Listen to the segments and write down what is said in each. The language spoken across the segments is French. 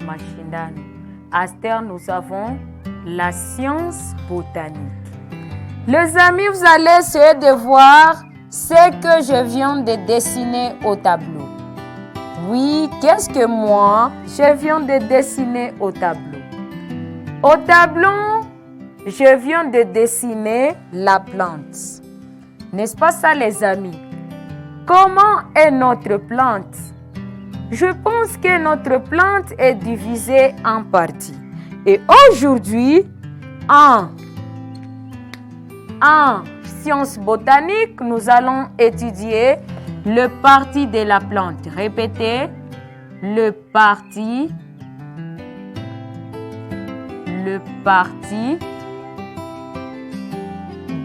mashindano. Aster, nous avons la science botanique. Les amis, vous allez essayer de voir ce que je viens de dessiner au tableau. Oui, qu'est-ce que moi, je viens de dessiner au tableau? Au tableau, je viens de dessiner la plante. N'est-ce pas ça, les amis? Comment est notre plante? Je pense que notre plante est divisée en parties. Et aujourd'hui, en sciences botaniques, nous allons étudier le parti de la plante. Répétez, le parti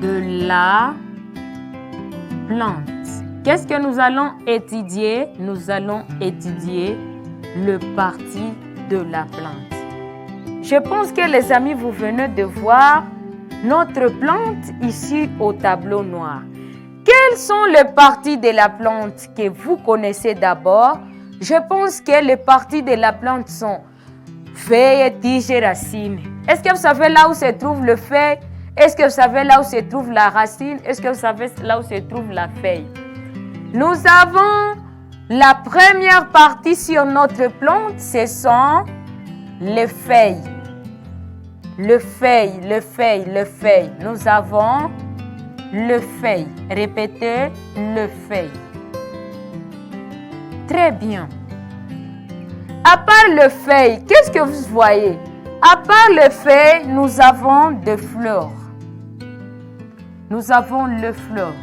de la plante. Qu'est-ce que nous allons étudier? Nous allons étudier le parti de la plante. Je pense que les amis, vous venez de voir notre plante ici au tableau noir. Quelles sont les parties de la plante que vous connaissez d'abord? Je pense que les parties de la plante sont feuilles, tiges et racines. Est-ce que vous savez là où se trouve le feuille? Est-ce que vous savez là où se trouve la racine? Est-ce que vous savez là où se trouve la feuille? Nous avons la première partie sur notre plante, ce sont les feuilles. Le feuille. Nous avons le feuille. Répétez, le feuille. Très bien. À part le feuille, qu'est-ce que vous voyez? À part le feuille, nous avons des fleurs. Nous avons le fleur.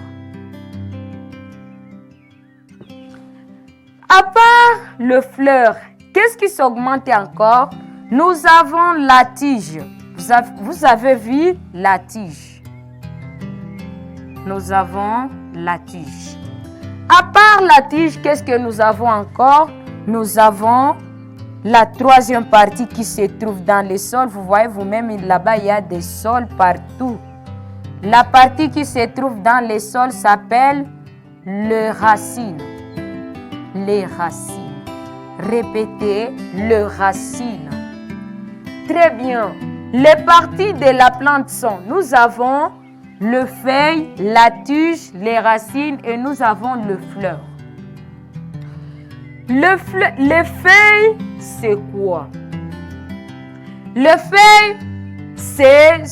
À part le fleur, qu'est-ce qui s'augmente encore? Nous avons la tige. Vous avez vu la tige. Nous avons la tige. À part la tige, qu'est-ce que nous avons encore? Nous avons la troisième partie qui se trouve dans le sol. Vous voyez vous-même là-bas, il y a des sols partout. La partie qui se trouve dans le sol s'appelle les racines. Les racines. Répétez, les racines. Très bien. Les parties de la plante sont, nous avons le feuille, la tige, les racines et nous avons le fleur. Les feuilles, c'est quoi? Les feuilles, c'est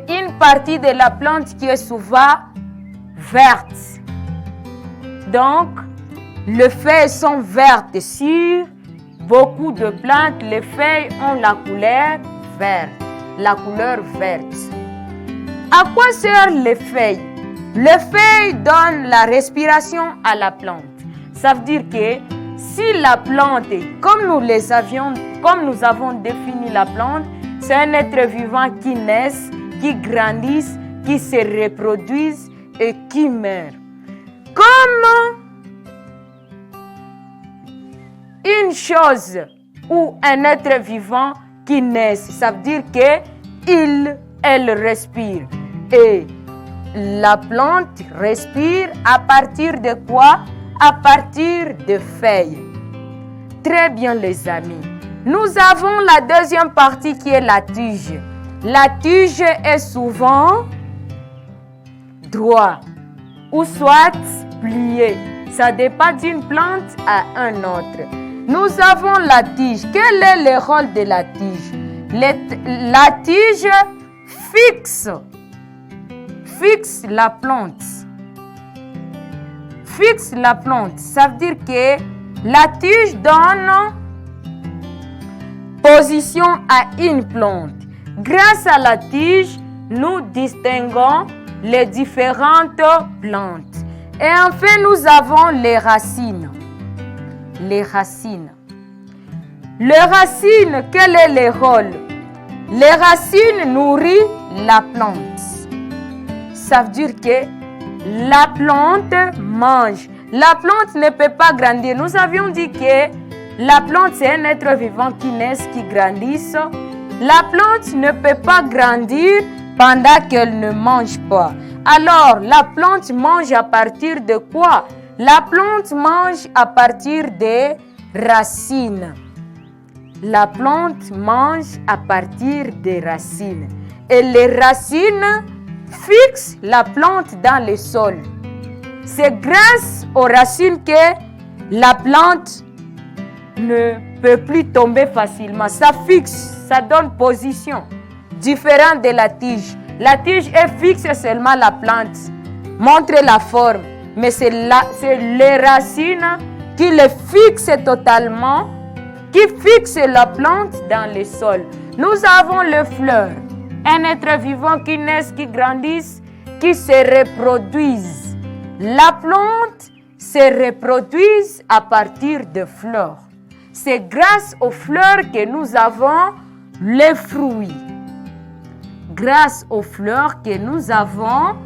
une partie de la plante qui est souvent verte. Donc, les feuilles sont vertes. Sur beaucoup de plantes, les feuilles ont la couleur verte. La couleur verte. À quoi servent les feuilles? Les feuilles donnent la respiration à la plante. Ça veut dire que si la plante, comme nous avons défini la plante, c'est un être vivant qui naît, qui grandit, qui se reproduit et qui meurt. Comme une chose ou un être vivant qui naît, ça veut dire qu'elle respire. Et la plante respire à partir de quoi? À partir de feuilles. Très bien les amis. Nous avons la deuxième partie qui est la tige. La tige est souvent droite ou soit pliée. Ça dépend d'une plante à un autre. Nous avons la tige. Quel est le rôle de la tige? La tige fixe la plante. Fixe la plante. Ça veut dire que la tige donne position à une plante. Grâce à la tige, nous distinguons les différentes plantes. Et enfin, nous avons les racines. Les racines. Les racines, quel est le rôle? Les racines nourrissent la plante. Ça veut dire que la plante mange. La plante ne peut pas grandir. Nous avions dit que la plante, c'est un être vivant qui naît, qui grandit. La plante ne peut pas grandir pendant qu'elle ne mange pas. Alors, la plante mange à partir de quoi? La plante mange à partir des racines. La plante mange à partir des racines. Et les racines fixent la plante dans le sol. C'est grâce aux racines que la plante ne peut plus tomber facilement. Ça fixe, ça donne position. Différent de la tige. La tige est fixe seulement la plante. Montre la forme. Mais c'est les racines qui le fixent totalement, qui fixent la plante dans le sol. Nous avons les fleurs. Un être vivant qui naît, qui grandit, qui se reproduisent. La plante se reproduit à partir de fleurs. C'est grâce aux fleurs que nous avons les fruits. Grâce aux fleurs que nous avons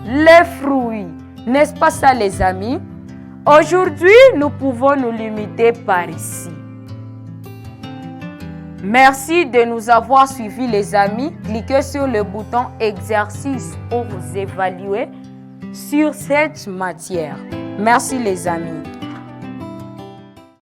les fruits. N'est-ce pas ça, les amis? Aujourd'hui, nous pouvons nous limiter par ici. Merci de nous avoir suivis, les amis. Cliquez sur le bouton exercice pour vous évaluer sur cette matière. Merci, les amis.